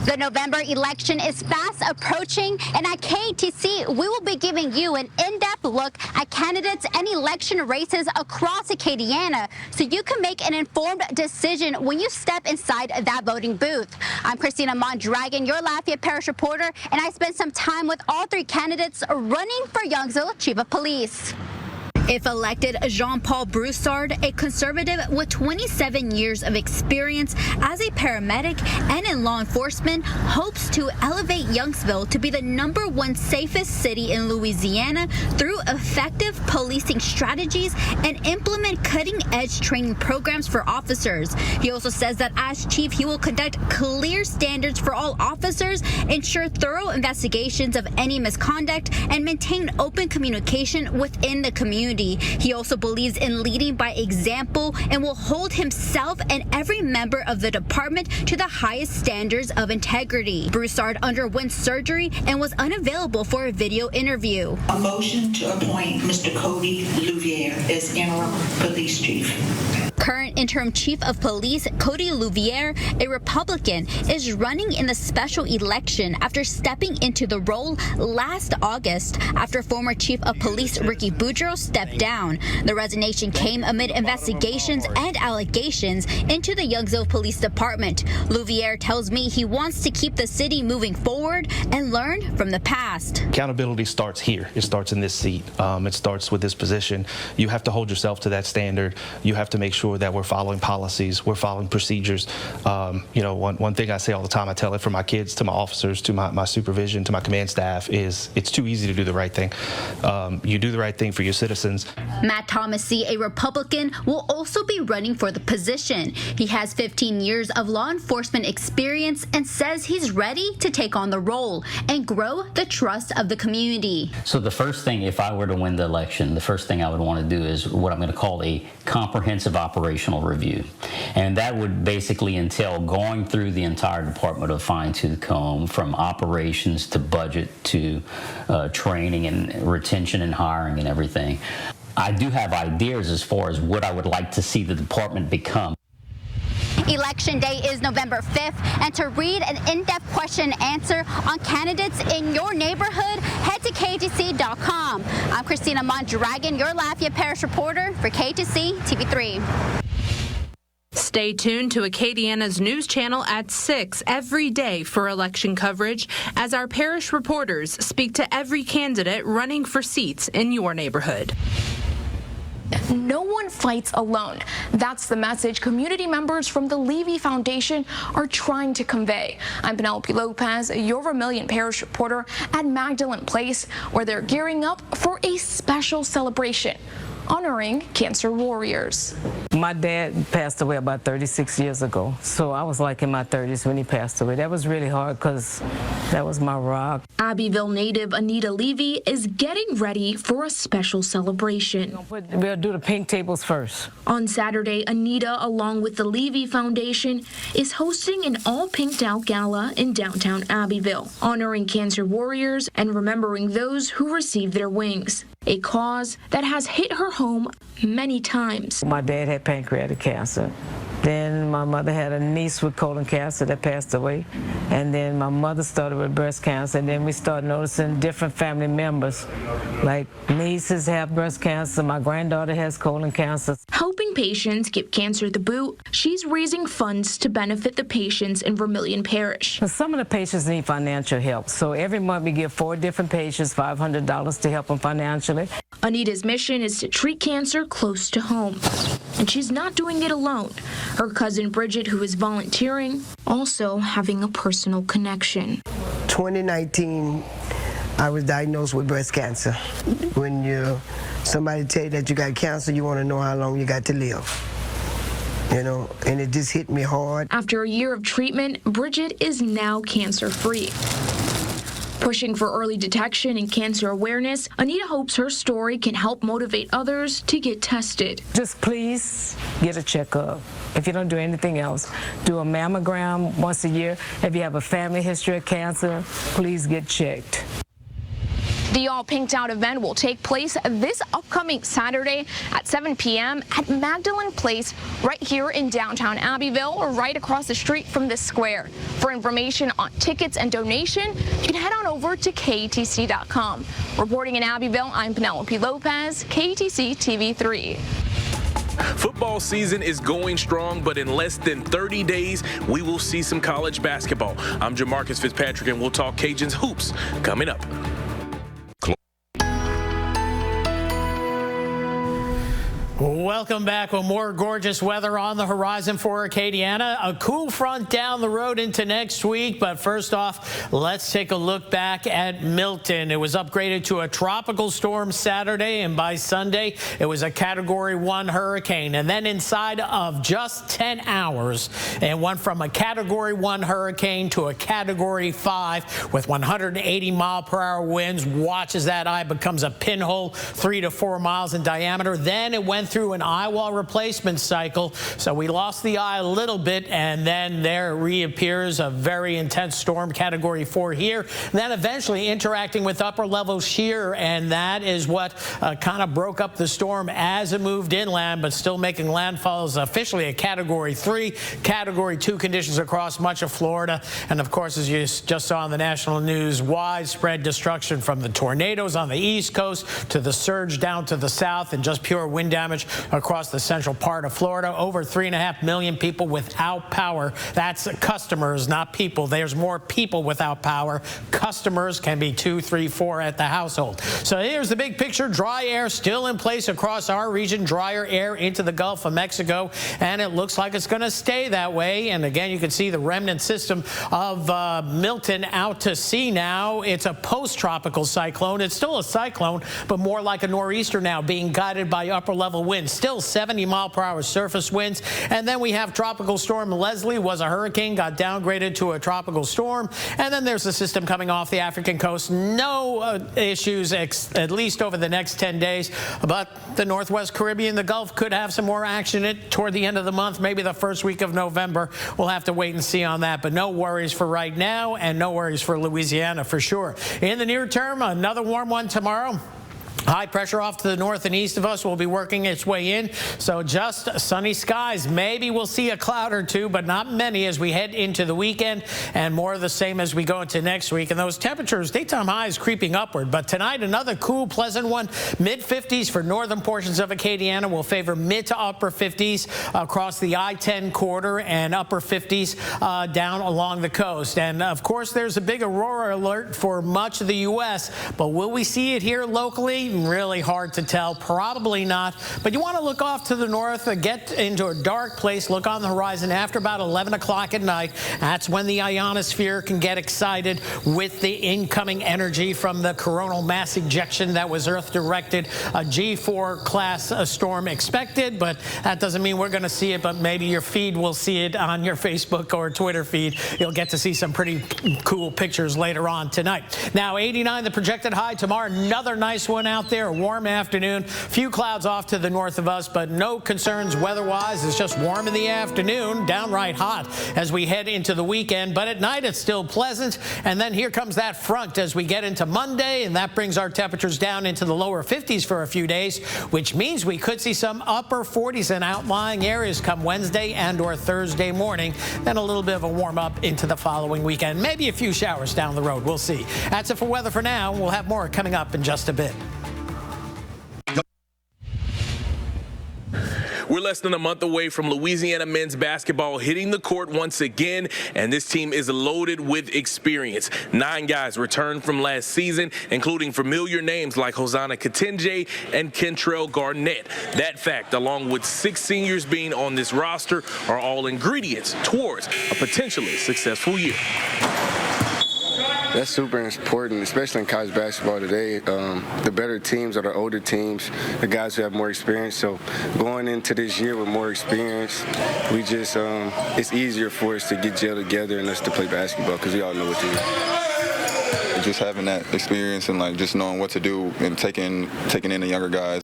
The November election is fast approaching, and at KATC, we will be giving you an in-depth look at candidates and election races across Acadiana so you can make an informed decision when you step inside that voting booth. I'm Christina Mondragon, your Lafayette Parish reporter, and I spent some time with all three candidates running for Youngsville Chief of Police. If elected, Jean-Paul Broussard, a conservative with 27 years of experience as a paramedic and in law enforcement, hopes to elevate Youngsville to be the #1 safest city in Louisiana through effective policing strategies and implement cutting-edge training programs for officers. He also says that as chief, he will conduct clear standards for all officers, ensure thorough investigations of any misconduct, and maintain open communication within the community. He also believes in leading by example and will hold himself and every member of the department to the highest standards of integrity. Broussard underwent surgery and was unavailable for a video interview. A motion to appoint Mr. Cody Louvier as interim police chief. Current interim chief of police Cody Louvier, a Republican, is running in the special election after stepping into the role last August after former chief of police Ricky Boudreaux stepped down. The resignation came amid investigations and allegations into the Youngsville Police Department. Louvier tells me he wants to keep the city moving forward and learn from the past. Accountability starts here. It starts in this seat. It starts with this position. You have to hold yourself to that standard. You have to make sure that we're following policies, we're following procedures. You know, one thing I say all the time, I tell it from my kids to my officers to my supervision to my command staff is it's too easy to do the right thing. You do the right thing for your citizens. Matt Thomasy, a Republican, will also be running for the position. He has 15 years of law enforcement experience and says he's ready to take on the role and grow the trust of the community. So the first thing, if I were to win the election, the first thing I would want to do is what I'm going to call a comprehensive operational review. And that would basically entail going through the entire department of fine-tooth comb, from operations to budget to training and retention and hiring and everything. I do have ideas as far as what I would like to see the department become. Election day is November 5th, and to read an in-depth question and answer on candidates in your neighborhood, head to KATC.com. I'm Christina Mondragon, your Lafayette Parish reporter for KATC TV3. Stay tuned to Acadiana's news channel at 6 every day for election coverage as our parish reporters speak to every candidate running for seats in your neighborhood. No one fights alone. That's the message community members from the Levy Foundation are trying to convey. I'm Penelope Lopez, your Vermilion Parish reporter at Magdalen Place, where they're gearing up for a special celebration honoring cancer warriors. My dad passed away about 36 years ago, so I was like in my 30s when he passed away. That was really hard because that was my rock. Abbeville native Anita Levy is getting ready for a special celebration. We'll do the pink tables first. On Saturday, Anita, along with the Levy Foundation, is hosting an all-pinked-out gala in downtown Abbeville, honoring cancer warriors and remembering those who received their wings, a cause that has hit her home many times. My dad had pancreatic cancer. Then my mother had a niece with colon cancer that passed away. And then my mother started with breast cancer. And then we started noticing different family members. Like nieces have breast cancer, my granddaughter has colon cancer. Helping patients give cancer the boot, she's raising funds to benefit the patients in Vermilion Parish. Some of the patients need financial help. So every month we give 4 different patients $500 to help them financially. Anita's mission is to treat cancer close to home. And she's not doing it alone. Her cousin Bridget, who is volunteering, also having a personal connection. 2019, I was diagnosed with breast cancer. When somebody tell you that you got cancer, you want to know how long you got to live. You know, and it just hit me hard. After a year of treatment, Bridget is now cancer-free. Pushing for early detection and cancer awareness, Anita hopes her story can help motivate others to get tested. Just please get a checkup. If you don't do anything else, do a mammogram once a year. If you have a family history of cancer, please get checked. The all pinked out event will take place this upcoming Saturday at 7 p.m. at Magdalen Place right here in downtown Abbeville, or right across the street from the square. For information on tickets and donation, you can head on over to KATC.com. Reporting in Abbeville, I'm Penelope Lopez, KATC TV3. Football season is going strong, but in less than 30 days, we will see some college basketball. I'm Jamarcus Fitzpatrick, and we'll talk Cajuns hoops coming up. Welcome back with more gorgeous weather on the horizon for Acadiana. A cool front down the road into next week. But first off, let's take a look back at Milton. It was upgraded to a tropical storm Saturday, and by Sunday, it was a Category 1 hurricane. And then inside of just 10 hours, it went from a Category 1 hurricane to a Category 5 with 180-mile-per-hour winds. Watch as that eye becomes a pinhole 3 to 4 miles in diameter. Then it went through an eye wall replacement cycle, so we lost the eye a little bit, and then there reappears a very intense storm, Category 4 here, and then eventually interacting with upper level shear, and that is what kind of broke up the storm as it moved inland, but still making landfalls officially a Category 3, Category 2 conditions across much of Florida, and of course, as you just saw on the national news, widespread destruction from the tornadoes on the east coast to the surge down to the south, and just pure wind damage across the central part of Florida. Over 3.5 million people without power. That's customers, not people. There's more people without power. Customers can be 2, 3, 4 at the household. So here's the big picture. Dry air still in place across our region. Drier air into the Gulf of Mexico, and it looks like it's going to stay that way. And again, you can see the remnant system of Milton out to sea now. It's a post-tropical cyclone. It's still a cyclone, but more like a nor'easter now, being guided by upper-level winds. Still 70-mile-per-hour surface winds. And then we have Tropical Storm Leslie, was a hurricane, got downgraded to a tropical storm. And then there's a system coming off the African coast. No issues, at least over the next 10 days. But the Northwest Caribbean, the Gulf, could have some more action toward the end of the month, maybe the first week of November. We'll have to wait and see on that. But no worries for right now, and no worries for Louisiana for sure. In the near term, another warm one tomorrow. High pressure off to the north and east of us will be working its way in, so just sunny skies. Maybe we'll see a cloud or two, but not many as we head into the weekend, and more of the same as we go into next week. And those temperatures, daytime highs creeping upward, but tonight another cool, pleasant one. Mid-50s for northern portions of Acadiana will favor mid to upper 50s across the I-10 corridor, and upper 50s down along the coast. And of course, there's a big aurora alert for much of the U.S., but will we see it here locally? Really hard to tell. Probably not. But you want to look off to the north, get into a dark place, look on the horizon after about 11 o'clock at night. That's when the ionosphere can get excited with the incoming energy from the coronal mass ejection that was Earth-directed. A G4 class storm expected, but that doesn't mean we're going to see it, but maybe your feed will see it on your Facebook or Twitter feed. You'll get to see some pretty cool pictures later on tonight. Now, 89 the projected high tomorrow. Another nice one out there, a warm afternoon. Few clouds off to the north of us, but no concerns weather-wise. It's just warm in the afternoon, downright hot as we head into the weekend. But at night, it's still pleasant. And then here comes that front as we get into Monday, and that brings our temperatures down into the lower 50s for a few days, which means we could see some upper 40s in outlying areas come Wednesday and or Thursday morning. Then a little bit of a warm-up into the following weekend. Maybe a few showers down the road. We'll see. That's it for weather for now. We'll have more coming up in just a bit. We're less than a month away from Louisiana men's basketball hitting the court once again, and this team is loaded with experience. 9 guys returned from last season, including familiar names like Hosanna Katinje and Kentrell Garnett. That fact, along with 6 seniors being on this roster, are all ingredients towards a potentially successful year. That's super important, especially in college basketball today. The better teams are the older teams, the guys who have more experience. So going into this year with more experience, we just it's easier for us to get gelled together and us to play basketball because we all know what to do. Just having that experience and like just knowing what to do and taking in the younger guys.